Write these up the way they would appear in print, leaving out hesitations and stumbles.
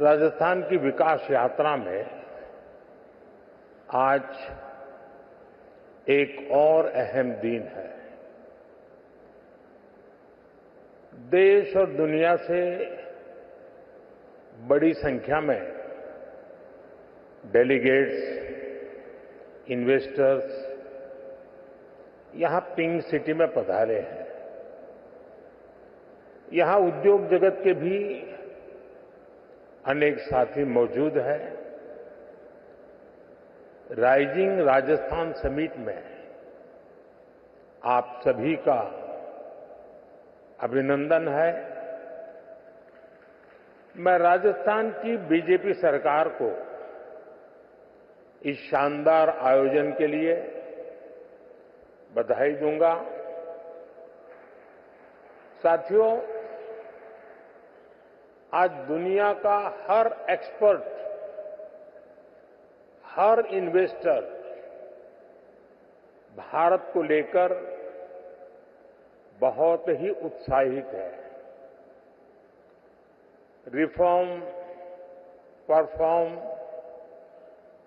राजस्थान की विकास यात्रा में आज एक और अहम दिन है। देश और दुनिया से बड़ी संख्या में डेलीगेट्स, इन्वेस्टर्स यहां पिंक सिटी में पधारे हैं। यहां उद्योग जगत के भी अनेक साथी मौजूद हैं। राइजिंग राजस्थान समिट में आप सभी का अभिनंदन है। मैं राजस्थान की बीजेपी सरकार को इस शानदार आयोजन के लिए बधाई दूंगा। साथियों, आज दुनिया का हर एक्सपर्ट, हर इन्वेस्टर भारत को लेकर बहुत ही उत्साहित है। रिफॉर्म, परफॉर्म,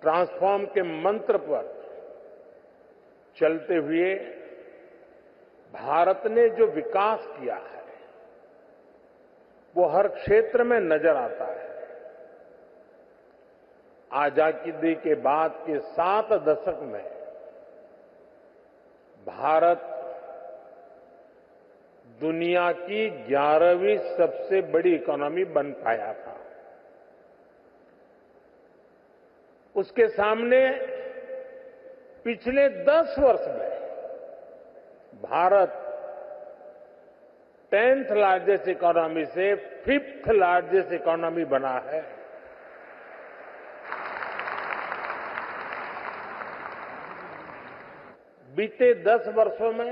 ट्रांसफॉर्म के मंत्र पर चलते हुए भारत ने जो विकास किया है वो हर क्षेत्र में नजर आता है। आजादी के बाद के 7 दशक में भारत दुनिया की 11वीं सबसे बड़ी इकोनॉमी बन पाया था। उसके सामने पिछले 10 वर्ष में भारत 10th लार्जेस्ट इकोनॉमी से 5th लार्जेस्ट इकोनॉमी बना है। बीते 10 वर्षों में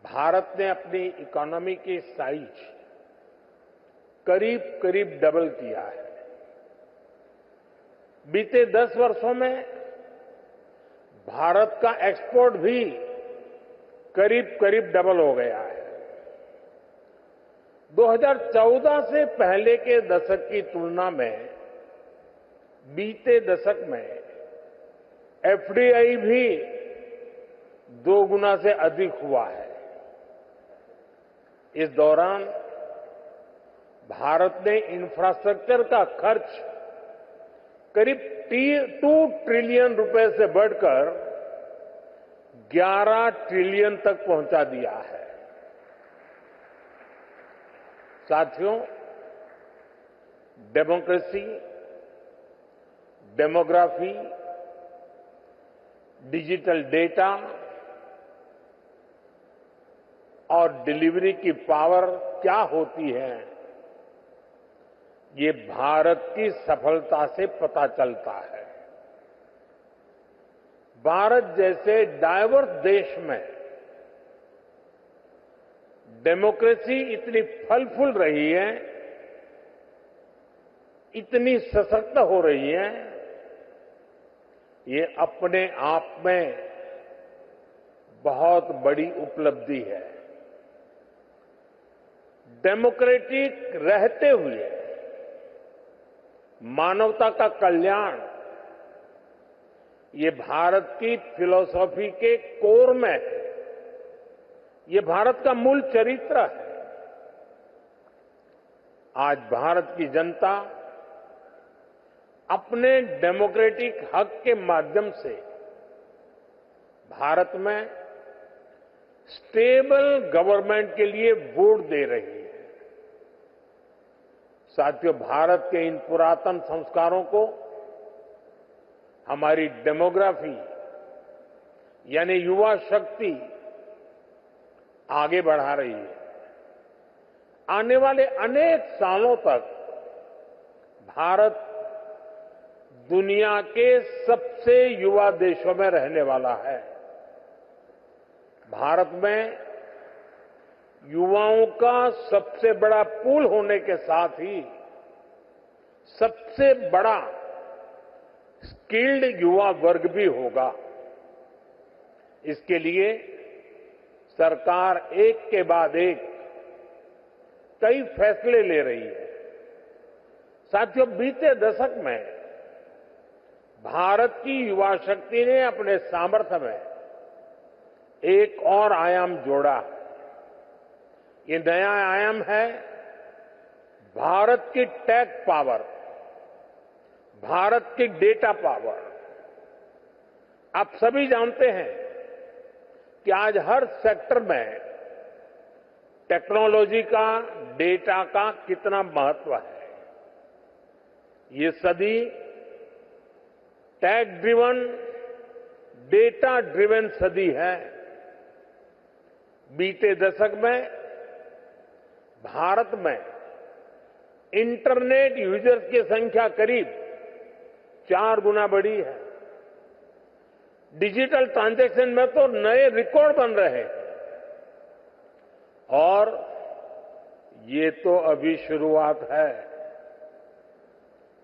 भारत ने अपनी इकोनॉमी की साइज करीब करीब डबल किया है। बीते 10 वर्षों में भारत का एक्सपोर्ट भी करीब करीब डबल हो गया है। 2014 से पहले के दशक की तुलना में बीते दशक में एफडीआई भी 2 गुना से अधिक हुआ है। इस दौरान भारत ने इंफ्रास्ट्रक्चर का खर्च करीब 2 ट्रिलियन रुपए से बढ़कर 11 ट्रिलियन तक पहुंचा दिया है। साथियों, डेमोक्रेसी, डेमोग्राफी, डिजिटल डेटा और डिलीवरी की पावर क्या होती है, ये भारत की सफलता से पता चलता है। भारत जैसे डाइवर्स देश में डेमोक्रेसी इतनी फल फूल रही है, इतनी सशक्त हो रही है, ये अपने आप में बहुत बड़ी उपलब्धि है। डेमोक्रेटिक रहते हुए मानवता का कल्याण, ये भारत की फिलॉसफी के कोर में है। ये भारत का मूल चरित्र है। आज भारत की जनता अपने डेमोक्रेटिक हक के माध्यम से भारत में स्टेबल गवर्नमेंट के लिए वोट दे रही है। साथियों, भारत के इन पुरातन संस्कारों को हमारी डेमोग्राफी यानी युवा शक्ति आगे बढ़ा रही है। आने वाले अनेक सालों तक भारत दुनिया के सबसे युवा देशों में रहने वाला है। भारत में युवाओं का सबसे बड़ा पूल होने के साथ ही सबसे बड़ा स्किल्ड युवा वर्ग भी होगा। इसके लिए सरकार एक के बाद एक कई फैसले ले रही है। साथियों, बीते दशक में भारत की युवा शक्ति ने अपने सामर्थ्य में एक और आयाम जोड़ा। ये नया आयाम है भारत की टेक पावर, भारत की डेटा पावर। आप सभी जानते हैं कि आज हर सेक्टर में टेक्नोलॉजी का, डेटा का कितना महत्व है। ये सदी टेक ड्रिवन, डेटा ड्रिवन सदी है। बीते दशक में भारत में इंटरनेट यूजर्स की संख्या करीब 4 गुना बढ़ी है। डिजिटल ट्रांजैक्शन में तो नए रिकॉर्ड बन रहे हैं और ये तो अभी शुरुआत है।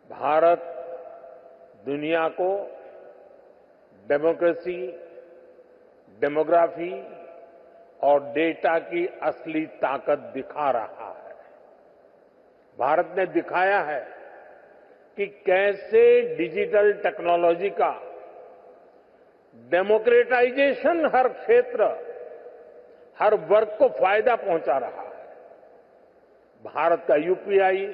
भारत दुनिया को डेमोक्रेसी, डेमोग्राफी और डेटा की असली ताकत दिखा रहा है। भारत ने दिखाया है कि कैसे डिजिटल टेक्नोलॉजी का डेमोक्रेटाइजेशन हर क्षेत्र, हर वर्ग को फायदा पहुंचा रहा है। भारत का यूपीआई,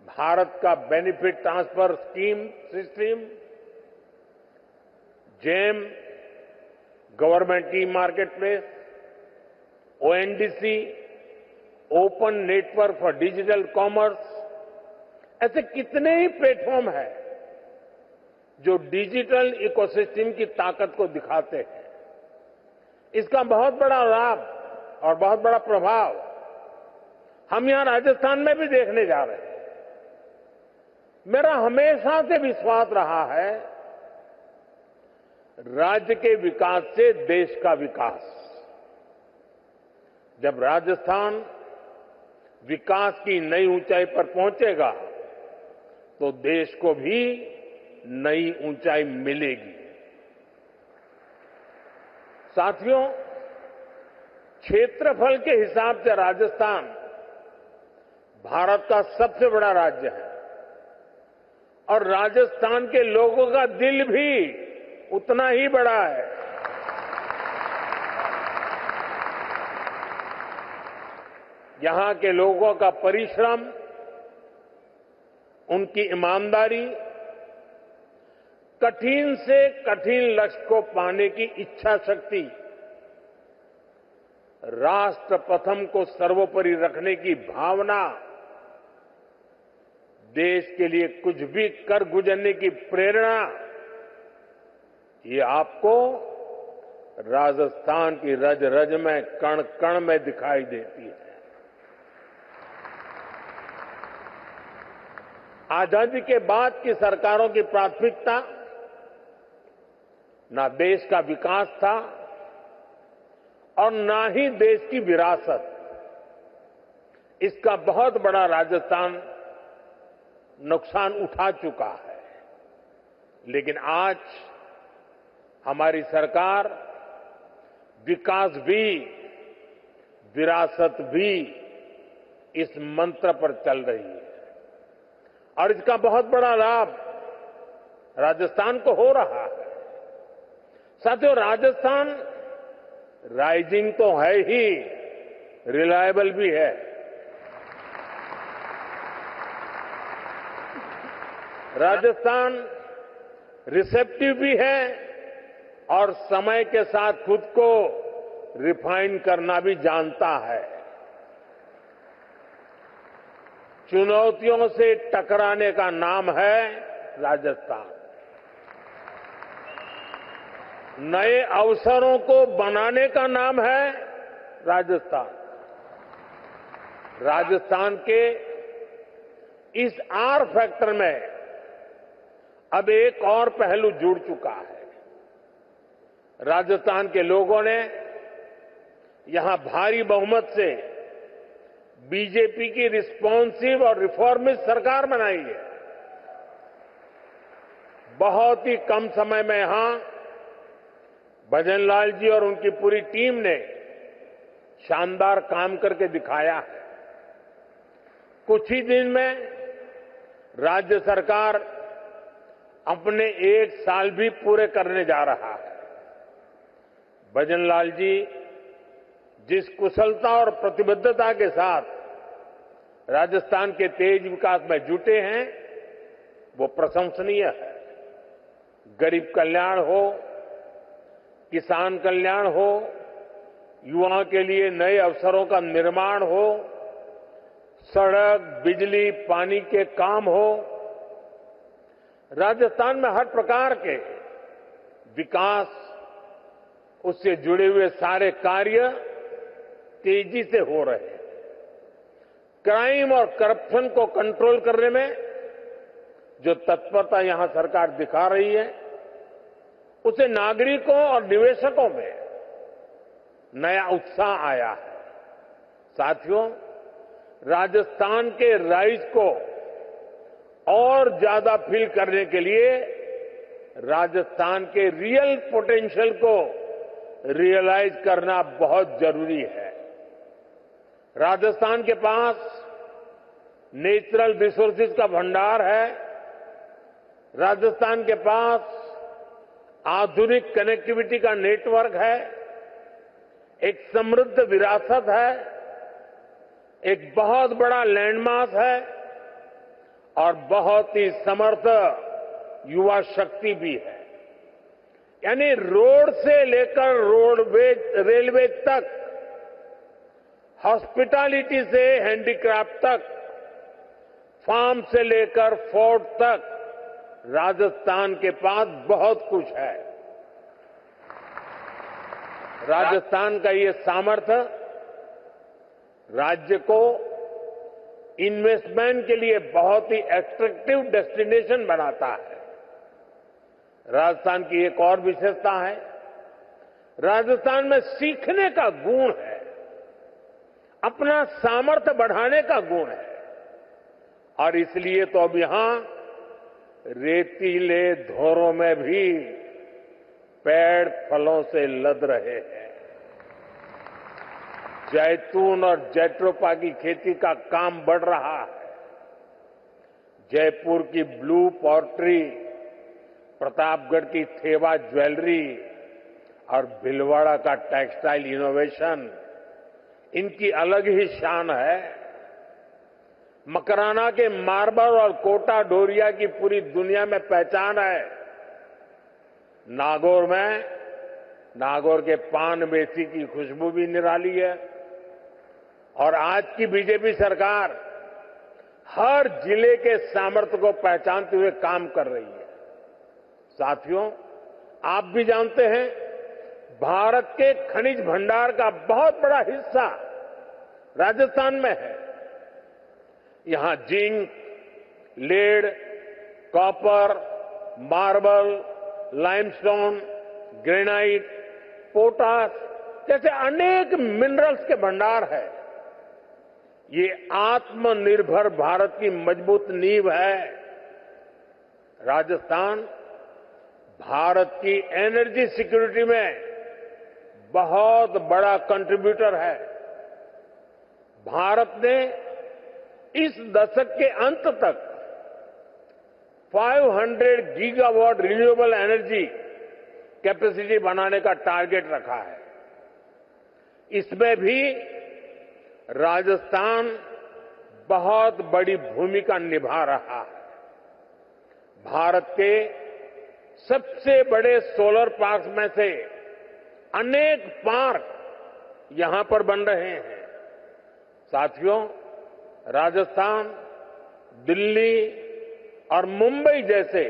भारत का benefit transfer scheme system, GeM, government e market place, ONDC, open network for digital commerce, ऐसे कितने ही प्लेटफॉर्म हैं जो डिजिटल इकोसिस्टम की ताकत को दिखाते हैं। इसका बहुत बड़ा लाभ और बहुत बड़ा प्रभाव हम यहां राजस्थान में भी देखने जा रहे हैं। मेरा हमेशा से विश्वास रहा है, राज्य के विकास से देश का विकास। जब राजस्थान विकास की नई ऊंचाई पर पहुंचेगा तो देश को भी नई ऊंचाई मिलेगी। साथियों, क्षेत्रफल के हिसाब से राजस्थान भारत का सबसे बड़ा राज्य है और राजस्थान के लोगों का दिल भी उतना ही बड़ा है। यहां के लोगों का परिश्रम, उनकी ईमानदारी, कठिन से कठिन लक्ष्य को पाने की इच्छा शक्ति, राष्ट्र प्रथम को सर्वोपरि रखने की भावना, देश के लिए कुछ भी कर गुजरने की प्रेरणा, ये आपको राजस्थान की रज रज में, कण कण में दिखाई देती है। आजादी के बाद की सरकारों की प्राथमिकता ना देश का विकास था और ना ही देश की विरासत। इसका बहुत बड़ा राजस्थान नुकसान उठा चुका है। लेकिन आज हमारी सरकार विकास भी, विरासत भी, इस मंत्र पर चल रही है और इसका बहुत बड़ा लाभ राजस्थान को हो रहा है। साथियों, राजस्थान राइजिंग तो है ही, रिलायबल भी है। राजस्थान रिसेप्टिव भी है और समय के साथ खुद को रिफाइन करना भी जानता है। चुनौतियों से टकराने का नाम है राजस्थान। नए अवसरों को बनाने का नाम है राजस्थान। राजस्थान के इस आर फैक्टर में अब एक और पहलू जुड़ चुका है। राजस्थान के लोगों ने यहां भारी बहुमत से बीजेपी की रिस्पॉन्सिव और रिफॉर्मिस्ट सरकार बनाई है। बहुत ही कम समय में यहां भजनलाल जी और उनकी पूरी टीम ने शानदार काम करके दिखाया है। कुछ ही दिन में राज्य सरकार अपने 1 साल भी पूरे करने जा रहा है। भजनलाल जी जिस कुशलता और प्रतिबद्धता के साथ राजस्थान के तेज विकास में जुटे हैं, वो प्रशंसनीय है। गरीब कल्याण हो, किसान कल्याण हो, युवाओं के लिए नए अवसरों का निर्माण हो, सड़क, बिजली, पानी के काम हो, राजस्थान में हर प्रकार के विकास, उससे जुड़े हुए सारे कार्य तेजी से हो रहे हैं। क्राइम और करप्शन को कंट्रोल करने में जो तत्परता यहां सरकार दिखा रही है, उसे नागरिकों और निवेशकों में नया उत्साह आया है। साथियों, राजस्थान के राइज को और ज्यादा फील करने के लिए राजस्थान के रियल पोटेंशियल को रियलाइज करना बहुत जरूरी है। राजस्थान के पास नेचुरल रिसोर्सेज का भंडार है। राजस्थान के पास आधुनिक कनेक्टिविटी का नेटवर्क है। एक समृद्ध विरासत है, एक बहुत बड़ा लैंडमार्क है और बहुत ही समर्थ युवा शक्ति भी है। यानी रोड से लेकर रेलवे तक, हॉस्पिटैलिटी से हैंडीक्राफ्ट तक, फार्म से लेकर फोर्ट तक राजस्थान के पास बहुत कुछ है। राजस्थान का ये सामर्थ्य राज्य को इन्वेस्टमेंट के लिए बहुत ही एट्रैक्टिव डेस्टिनेशन बनाता है। राजस्थान की एक और विशेषता है, राजस्थान में सीखने का गुण है, अपना सामर्थ्य बढ़ाने का गुण है और इसलिए तो अब यहां रेतीले धोरों में भी पेड़ फलों से लद रहे हैं। जैतून और जैट्रोपा की खेती का काम बढ़ रहा है। जयपुर की ब्लू पॉटरी, प्रतापगढ़ की थेवा ज्वेलरी और भीलवाड़ा का टेक्सटाइल इनोवेशन, इनकी अलग ही शान है। मकराना के मार्बल और कोटा डोरिया की पूरी दुनिया में पहचान है। नागौर के पान मेथी की खुशबू भी निराली है। और आज की बीजेपी सरकार हर जिले के सामर्थ्य को पहचानते हुए काम कर रही है। साथियों, आप भी जानते हैं, भारत के खनिज भंडार का बहुत बड़ा हिस्सा राजस्थान में है। यहां zinc, lead, copper, marble, limestone, granite, potash जैसे अनेक मिनरल्स के भंडार है। ये आत्मनिर्भर भारत की मजबूत नींव है। राजस्थान भारत की एनर्जी सिक्योरिटी में बहुत बड़ा कंट्रीब्यूटर है। भारत ने इस दशक के अंत तक 500 गीगावाट रिन्यूएबल एनर्जी कैपेसिटी बनाने का टारगेट रखा है। इसमें भी राजस्थान बहुत बड़ी भूमिका निभा रहा है। भारत के सबसे बड़े सोलर पार्क में से अनेक पार्क यहां पर बन रहे हैं। साथियों, राजस्थान दिल्ली और मुंबई जैसे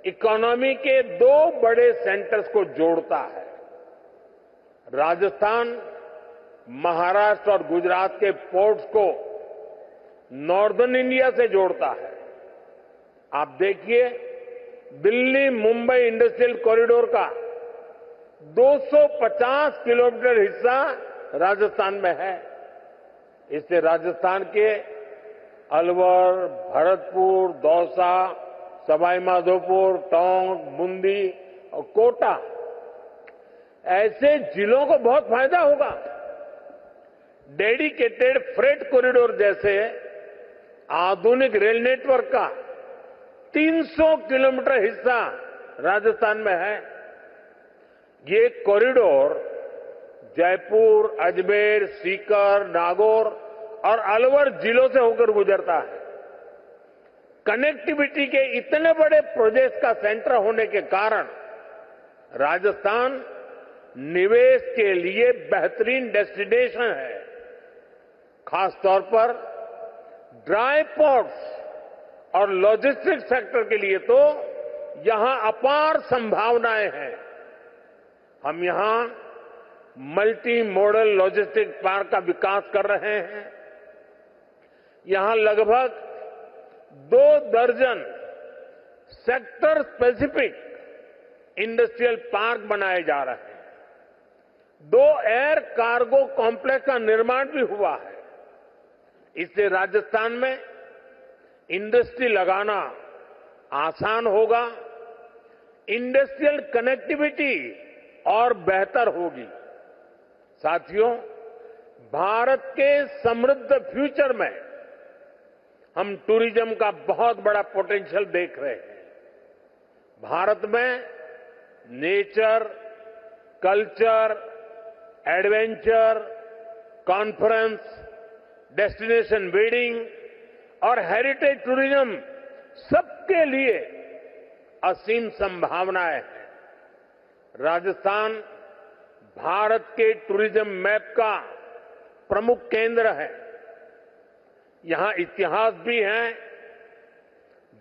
इकोनॉमी के 2 बड़े सेंटर्स को जोड़ता है। राजस्थान महाराष्ट्र और गुजरात के पोर्ट्स को नॉर्दर्न इंडिया से जोड़ता है। आप देखिए, दिल्ली मुंबई इंडस्ट्रियल कॉरिडोर का 250 किलोमीटर हिस्सा राजस्थान में है। इससे राजस्थान के अलवर, भरतपुर, दौसा, सवाई माधोपुर, टोंक, बूंदी और कोटा ऐसे जिलों को बहुत फायदा होगा। डेडिकेटेड फ्रेट कॉरिडोर जैसे आधुनिक रेल नेटवर्क का 300 किलोमीटर हिस्सा राजस्थान में है। ये कॉरिडोर जयपुर, अजमेर, सीकर, नागौर और अलवर जिलों से होकर गुजरता है। कनेक्टिविटी के इतने बड़े प्रोजेक्ट का सेंटर होने के कारण राजस्थान निवेश के लिए बेहतरीन डेस्टिनेशन है। खासतौर पर ड्राई पोर्ट्स और लॉजिस्टिक्स सेक्टर के लिए तो यहां अपार संभावनाएं हैं। हम यहां मल्टी मॉडल लॉजिस्टिक्स पार्क का विकास कर रहे हैं। यहां लगभग 2 दर्जन सेक्टर स्पेसिफिक इंडस्ट्रियल पार्क बनाए जा रहे हैं। 2 एयर कार्गो कॉम्प्लेक्स का निर्माण भी हुआ है। इससे राजस्थान में इंडस्ट्री लगाना आसान होगा, इंडस्ट्रियल कनेक्टिविटी और बेहतर होगी। साथियों, भारत के समृद्ध फ्यूचर में हम टूरिज्म का बहुत बड़ा पोटेंशियल देख रहे हैं। भारत में nature, culture, adventure, conference, destination wedding और हेरिटेज टूरिज्म सबके लिए असीम संभावनाएं हैं। राजस्थान भारत के टूरिज्म मैप का प्रमुख केंद्र है। यहां इतिहास भी है,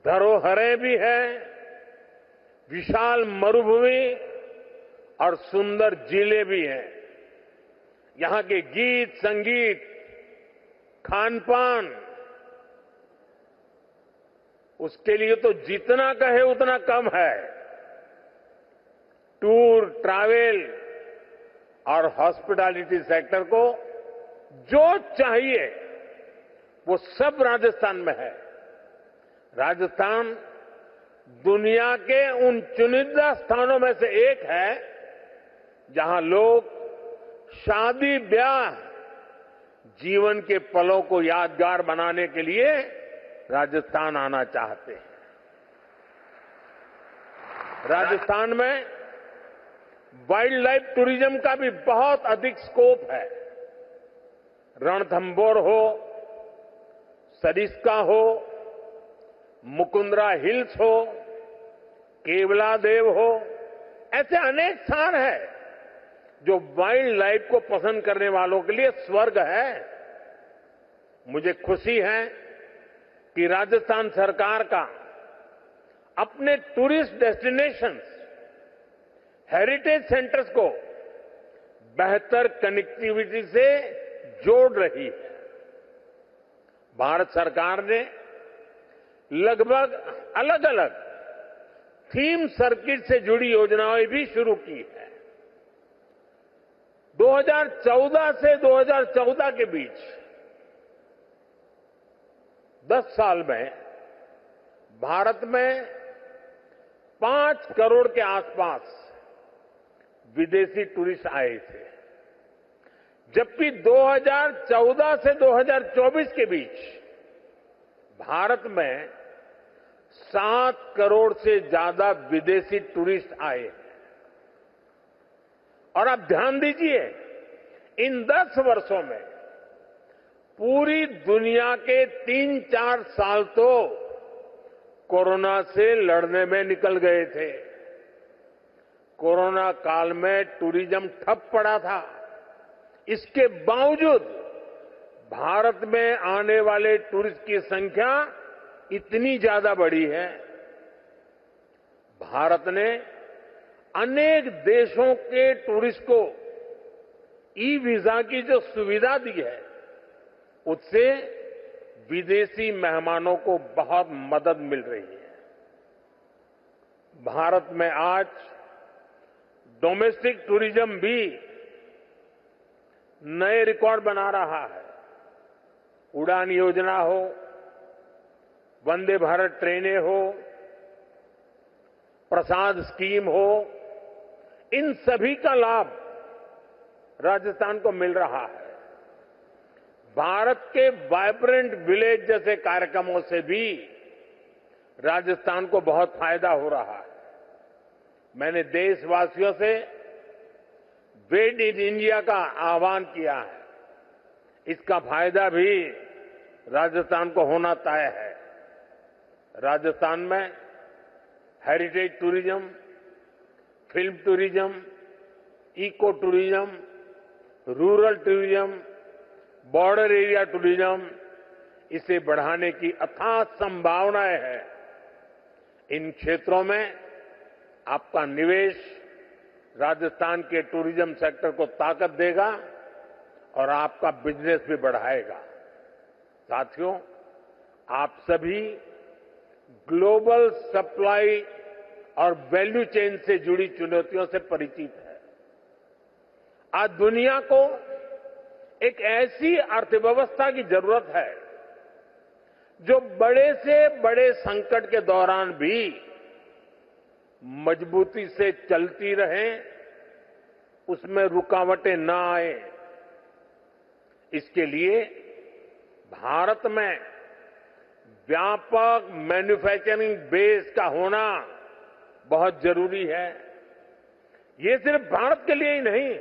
धरोहरें भी हैं, विशाल मरुभूमि और सुंदर जिले भी हैं। यहां के गीत, संगीत, खान-पान, उसके लिए तो जितना कहे उतना कम है। टूर, ट्रैवल और हॉस्पिटैलिटी सेक्टर को जो चाहिए वो सब राजस्थान में है। राजस्थान दुनिया के उन चुनिंदा स्थानों में से एक है जहां लोग शादी ब्याह जीवन के पलों को यादगार बनाने के लिए राजस्थान आना चाहते हैं। राजस्थान में वाइल्ड लाइफ टूरिज्म का भी बहुत अधिक स्कोप है। रणथंभौर हो, सरिस्का हो, मुकुंदरा हिल्स हो, केवलादेव हो, ऐसे अनेक स्थान हैं जो वाइल्ड लाइफ को पसंद करने वालों के लिए स्वर्ग है। मुझे खुशी है कि राजस्थान सरकार का अपने टूरिस्ट डेस्टिनेशंस, हेरिटेज सेंटर्स को बेहतर कनेक्टिविटी से जोड़ रही है। भारत सरकार ने लगभग अलग अलग थीम सर्किट से जुड़ी योजनाएं भी शुरू की है। 2014 से 2014 के बीच 10 साल में भारत में 5 करोड़ के आसपास विदेशी टूरिस्ट आए थे, जबकि 2014 से 2024 के बीच भारत में 7 करोड़ से ज्यादा विदेशी टूरिस्ट आए हैं। और आप ध्यान दीजिए, इन 10 वर्षों में पूरी दुनिया के 3-4 साल तो कोरोना से लड़ने में निकल गए थे। कोरोना काल में टूरिज्म ठप पड़ा था। इसके बावजूद भारत में आने वाले टूरिस्ट की संख्या इतनी ज्यादा बढ़ी है। भारत ने अनेक देशों के टूरिस्ट को ई वीजा की जो सुविधा दी है, उससे विदेशी मेहमानों को बहुत मदद मिल रही है। भारत में आज डोमेस्टिक टूरिज्म भी नए रिकॉर्ड बना रहा है। उड़ान योजना हो, वंदे भारत ट्रेनें हो, प्रसाद स्कीम हो, इन सभी का लाभ राजस्थान को मिल रहा है। भारत के वाइब्रेंट विलेज जैसे कार्यक्रमों से भी राजस्थान को बहुत फायदा हो रहा है। मैंने देशवासियों से मेड इन इंडिया का आह्वान किया है। इसका फायदा भी राजस्थान को होना तय है। राजस्थान में heritage tourism, film tourism, eco tourism, rural tourism, border area tourism, इसे बढ़ाने की अथाह संभावनाएं हैं। इन क्षेत्रों में आपका निवेश राजस्थान के टूरिज्म सेक्टर को ताकत देगा और आपका बिजनेस भी बढ़ाएगा। साथियों, आप सभी ग्लोबल सप्लाई और वैल्यू चेन से जुड़ी चुनौतियों से परिचित हैं। आज दुनिया को एक ऐसी अर्थव्यवस्था की जरूरत है जो बड़े से बड़े संकट के दौरान भी मजबूती से चलती रहे, उसमें रुकावटें न आए। इसके लिए भारत में व्यापक मैन्युफैक्चरिंग बेस का होना बहुत जरूरी है। ये सिर्फ भारत के लिए ही नहीं,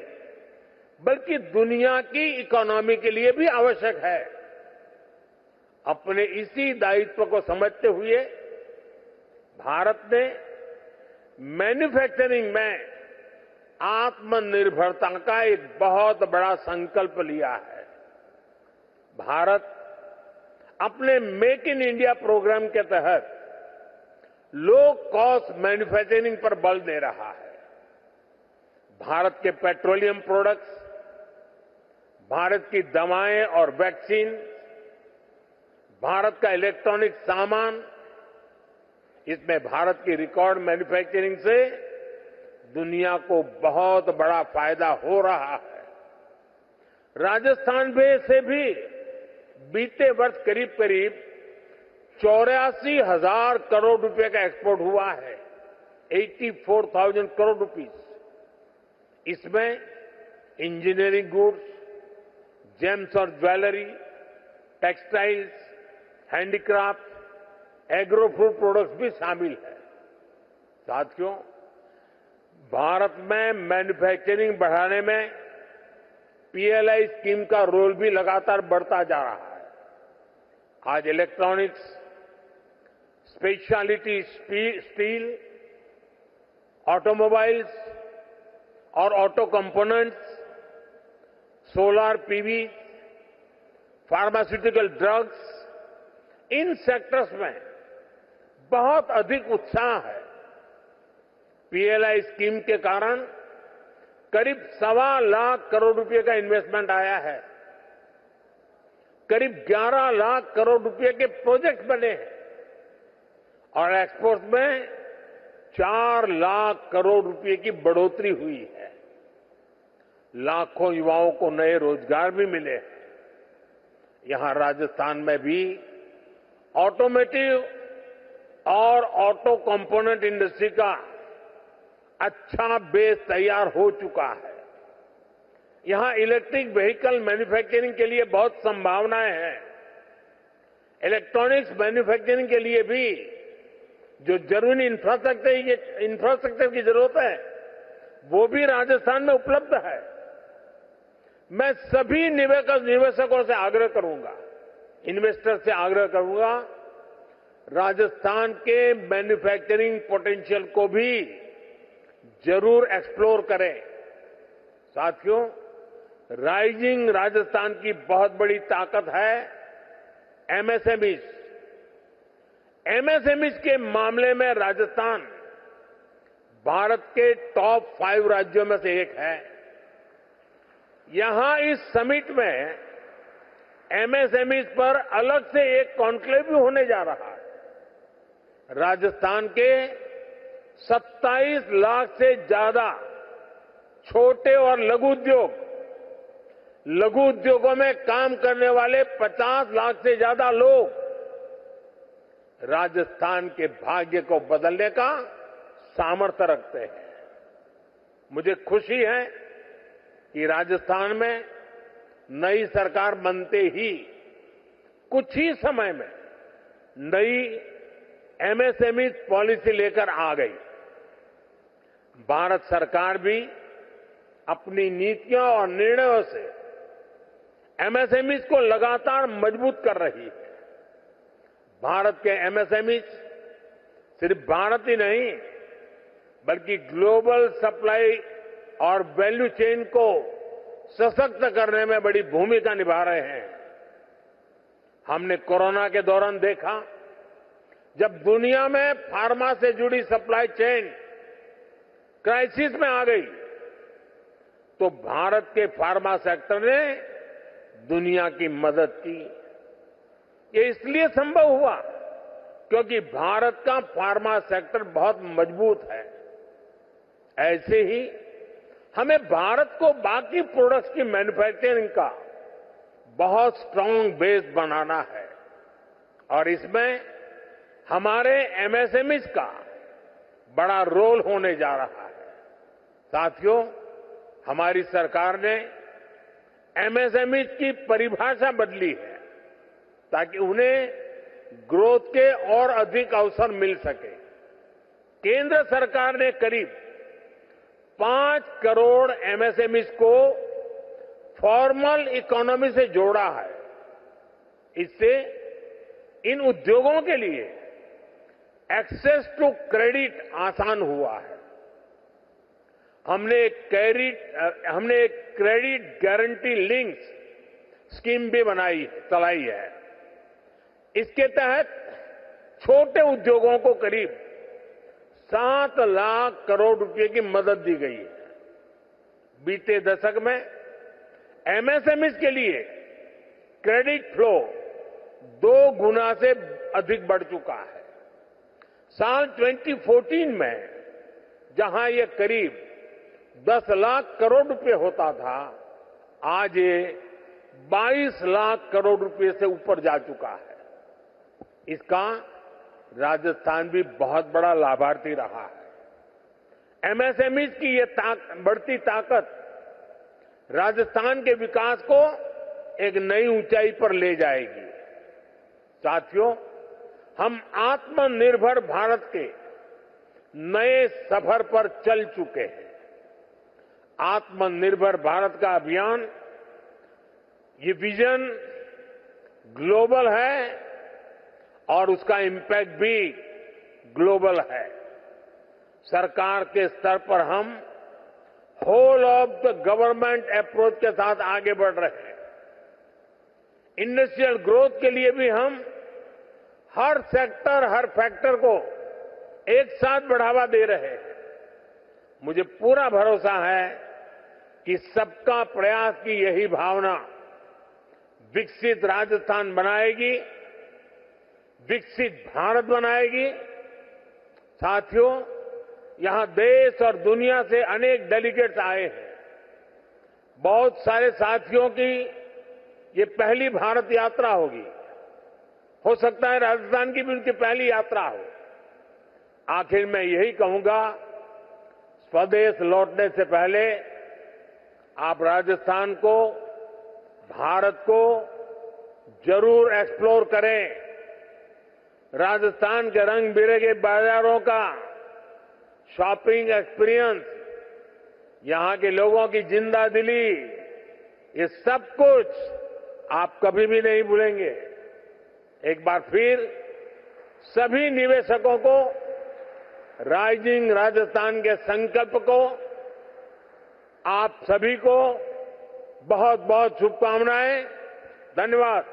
बल्कि दुनिया की इकोनॉमी के लिए भी आवश्यक है। अपने इसी दायित्व को समझते हुए भारत ने मैन्युफैक्चरिंग में आत्मनिर्भरता का एक बहुत बड़ा संकल्प लिया है। भारत अपने मेक इन इंडिया प्रोग्राम के तहत लो कॉस्ट मैन्युफैक्चरिंग पर बल दे रहा है। भारत के पेट्रोलियम प्रोडक्ट्स, भारत की दवाएं और वैक्सीन, भारत का इलेक्ट्रॉनिक सामान, इसमें भारत की रिकॉर्ड मैन्युफैक्चरिंग से दुनिया को बहुत बड़ा फायदा हो रहा है। राजस्थान से भी बीते वर्ष करीब करीब 84,000 करोड़ रुपए का एक्सपोर्ट हुआ है। 84,000 करोड़ रुपीस। इसमें इंजीनियरिंग गुड्स, जेम्स और jewellery, textiles, handicraft, agro food products भी शामिल है। साथियों, भारत में मैन्युफैक्चरिंग बढ़ाने में पीएलआई स्कीम का रोल भी लगातार बढ़ता जा रहा है। आज इलेक्ट्रॉनिक्स, स्पेशलिटी स्टील, ऑटोमोबाइल्स और auto components, solar PV, pharmaceutical drugs, इन सेक्टर्स में बहुत अधिक उत्साह है। पीएलआई स्कीम के कारण करीब 1.25 लाख करोड़ रुपए का इन्वेस्टमेंट आया है। करीब 11 लाख करोड़ रुपए के प्रोजेक्ट बने हैं और एक्सपोर्ट में 4 लाख करोड़ रुपए की बढ़ोतरी हुई है। लाखों युवाओं को नए रोजगार भी मिले हैं। यहां राजस्थान में भी ऑटोमोटिव और ऑटो कंपोनेंट इंडस्ट्री का अच्छा बेस तैयार हो चुका है। यहां इलेक्ट्रिक व्हीकल मैन्युफैक्चरिंग के लिए बहुत संभावनाएं हैं। इलेक्ट्रॉनिक्स मैन्युफैक्चरिंग के लिए भी जो जरूरी इंफ्रास्ट्रक्चर की जरूरत है, वो भी राजस्थान में उपलब्ध है। मैं सभी निवेशकों से आग्रह करूंगा, इन्वेस्टर से आग्रह करूंगा, राजस्थान के मैन्युफैक्चरिंग पोटेंशियल को भी जरूर एक्सप्लोर करें। साथियों, राइजिंग राजस्थान की बहुत बड़ी ताकत है एमएसएमईज। एमएसएमईज के मामले में राजस्थान भारत के टॉप 5 राज्यों में से एक है। यहां इस समिट में एमएसएमईज पर अलग से एक कॉन्क्लेव भी होने जा रहा है। राजस्थान के 27 लाख से ज्यादा छोटे और लघु उद्योगों में काम करने वाले 50 लाख से ज्यादा लोग राजस्थान के भाग्य को बदलने का सामर्थ्य रखते हैं। मुझे खुशी है कि राजस्थान में नई सरकार बनते ही कुछ ही समय में नई एमएसएमई पॉलिसी लेकर आ गई। भारत सरकार भी अपनी नीतियों और निर्णयों से एमएसएमई को लगातार मजबूत कर रही है। भारत के एमएसएमई सिर्फ भारत ही नहीं बल्कि ग्लोबल सप्लाई और वैल्यू चेन को सशक्त करने में बड़ी भूमिका निभा रहे हैं। हमने कोरोना के दौरान देखा जब दुनिया में फार्मा से जुड़ी सप्लाई चेन क्राइसिस में आ गई तो भारत के फार्मा सेक्टर ने दुनिया की मदद की। ये इसलिए संभव हुआ क्योंकि भारत का फार्मा सेक्टर बहुत मजबूत है। ऐसे ही हमें भारत को बाकी प्रोडक्ट्स की मैन्युफैक्चरिंग का बहुत स्ट्रांग बेस बनाना है और इसमें हमारे एमएसएमईज का बड़ा रोल होने जा रहा है। साथियों, हमारी सरकार ने एमएसएमईज की परिभाषा बदली है ताकि उन्हें ग्रोथ के और अधिक अवसर मिल सके। केंद्र सरकार ने करीब 5 करोड़ एमएसएमईज को फॉर्मल इकोनॉमी से जोड़ा है। इससे इन उद्योगों के लिए एक्सेस टू क्रेडिट आसान हुआ है। हमने एक क्रेडिट गारंटी लिंक्स स्कीम भी चलाई है। इसके तहत छोटे उद्योगों को करीब 7 लाख करोड़ रुपए की मदद दी गई है। बीते दशक में एमएसएमईज के लिए क्रेडिट फ्लो 2 गुना से अधिक बढ़ चुका है। साल 2014 में जहां ये करीब 10 लाख करोड़ रुपए होता था, आज ये 22 लाख करोड़ रुपए से ऊपर जा चुका है। इसका राजस्थान भी बहुत बड़ा लाभार्थी रहा है। एमएसएमईज की ये बढ़ती ताकत राजस्थान के विकास को एक नई ऊंचाई पर ले जाएगी। साथियों, हम आत्मनिर्भर भारत के नए सफर पर चल चुके हैं। आत्मनिर्भर भारत का अभियान, ये विजन ग्लोबल है और उसका इंपैक्ट भी ग्लोबल है। सरकार के स्तर पर हम whole of the government approach के साथ आगे बढ़ रहे हैं। इंडस्ट्रियल ग्रोथ के लिए भी हम हर सेक्टर, हर फैक्टर को एक साथ बढ़ावा दे रहे हैं। मुझे पूरा भरोसा है कि सबका प्रयास की यही भावना विकसित राजस्थान बनाएगी, विकसित भारत बनाएगी। साथियों, यहां देश और दुनिया से अनेक डेलीगेट्स आए हैं। बहुत सारे साथियों की ये पहली भारत यात्रा होगी। हो सकता है राजस्थान की भी उनकी पहली यात्रा हो। आखिर मैं यही कहूंगा, स्वदेश लौटने से पहले आप राजस्थान को, भारत को जरूर एक्सप्लोर करें। राजस्थान के रंग बिरंगे बाजारों का शॉपिंग एक्सपीरियंस, यहां के लोगों की जिंदा दिली, ये सब कुछ आप कभी भी नहीं भूलेंगे। एक बार फिर सभी निवेशकों को राइजिंग राजस्थान के संकल्प को, आप सभी को बहुत बहुत शुभकामनाएं। धन्यवाद।